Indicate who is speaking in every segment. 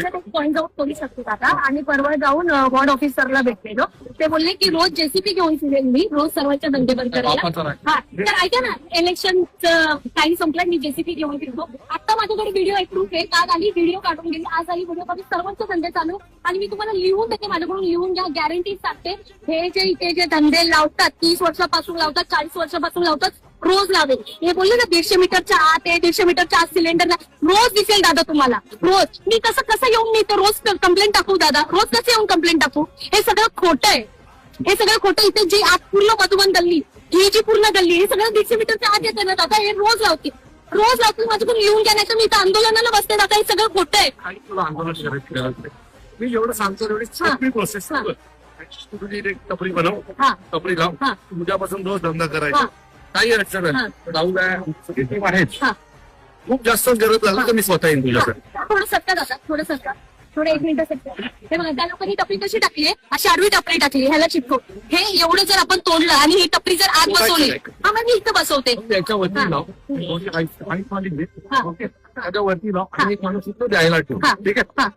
Speaker 1: परत एक पॉईंट जाऊन बोलू शकतो दादा. आणि परवा जाऊन वॉर्ड ऑफिसरला भेटलेलो. ते बोलले की रोज जेसीपी घेऊन फिरेल मी रोज सर्वांच्या धंदे बंद करायला. हा तर ऐका ना, इलेक्शन टाइम संपला मी जेसीपी घेऊन फिरतो. आता माझ्याकडे व्हिडिओ एक प्रूफ आहे. काल आली व्हिडिओ काढून गेली, आज आली व्हिडिओ काढून, सर्वांचे धंदे चालू. आणि मी तुम्हाला लिहून देते, माझ्याकडून लिहून घ्या, गॅरंटी सांगते. हे जे इथे जे धंदे लावतात 30 वर्षापासून लावतात, 40 वर्षापासून लावतात, रोज लावेल. हे बोलले ना 150 मीटरच्या आत आहे, 150 मीटरच्या आत सिलेंडर रोज दिसेल दादा तुम्हाला. रोज मी कसं येऊन मी तर रोज कंप्लेंट टाकू दादा, रोज कसं येऊन कंप्लेंट टाकू? हे सगळं खोटं आहे, हे सगळं खोटं. इथे जी आत पूर्ण मधुबन गल्ली, ही जी पूर्ण गल्ली, हे सगळं 150 मीटरच्या आत येते ना दादा. हे रोज लावते, रोज लावते. माझ्याकडून लिहून घ्या, नाही तर मी इथं आंदोलनाला बसते दादा. हे सगळं खोटं आहे.
Speaker 2: आंदोलन करायचं मी जेवढं सांगतो तेवढी सोपी प्रोसेस. तुझी एक टपरी बनव, टपरी लाव, तुझ्यापासून रोज धंदा करायचा, काही अडचण नाही. राहू द्या टीम आहेच. खूप जास्त गरज लागली तर मी स्वतः येईन तुझ्याकडे.
Speaker 1: थोडं सत्ता दादा, थोडं सत्ता, थोडं 1 मिनिट सत्ता. हे बघा, त्या लोकांनी टपरी कशी टाकली आहे, अशी आडवी टपरी टाकली, ह्याला चिपको. हे एवढं जर आपण तोडलं आणि ही टपरी जर आत बसवली, हा मग मी इथं बसवते.
Speaker 2: त्याच्यावरती लाव, त्याच्यावरती लाव आणि एक माणूस इथं द्यायला ठेव. ठीक आहे,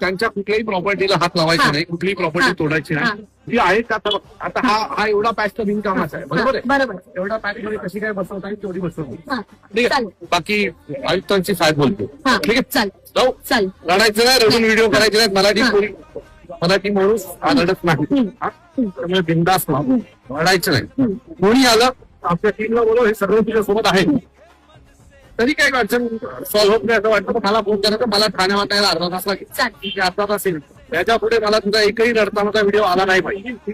Speaker 2: त्यांच्या कुठल्याही प्रॉपर्टीला हात लावायचा नाही, कुठलीही प्रॉपर्टी तोडायची नाही. जी आहे आता हा एवढा पॅच तर बिनकामाचा आहे, बरोबर आहे.
Speaker 1: बरोबर.
Speaker 2: एवढा पॅच मध्ये कशी काय बसवता येईल तेवढी बसवतो. ठीक आहे,
Speaker 1: चालेल.
Speaker 2: बाकी आयुक्तांची साहेब बोलतो. ठीक आहे,
Speaker 1: चालेल
Speaker 2: जाऊ.
Speaker 1: चालेल.
Speaker 2: लढायचं नाही, रडून व्हिडिओ करायचे नाहीत. मराठी माणूस हा लढत नाही, त्यामुळे बिंदास लढायचं नाही. कोणी आलं आपल्या टीमला बोलव, हे सगळं तुझ्यासोबत आहे. तरी काही अडचण सॉल्व्ह होत नाही असं वाटतं तर मला फोन करायचं. मला ठाण्यामध्ये यायला अर्धा तास लागेल, अर्धा तास येईल. त्याच्या पुढे मला तुझा एकही लढतानाचा व्हिडिओ आला नाही पाहिजे.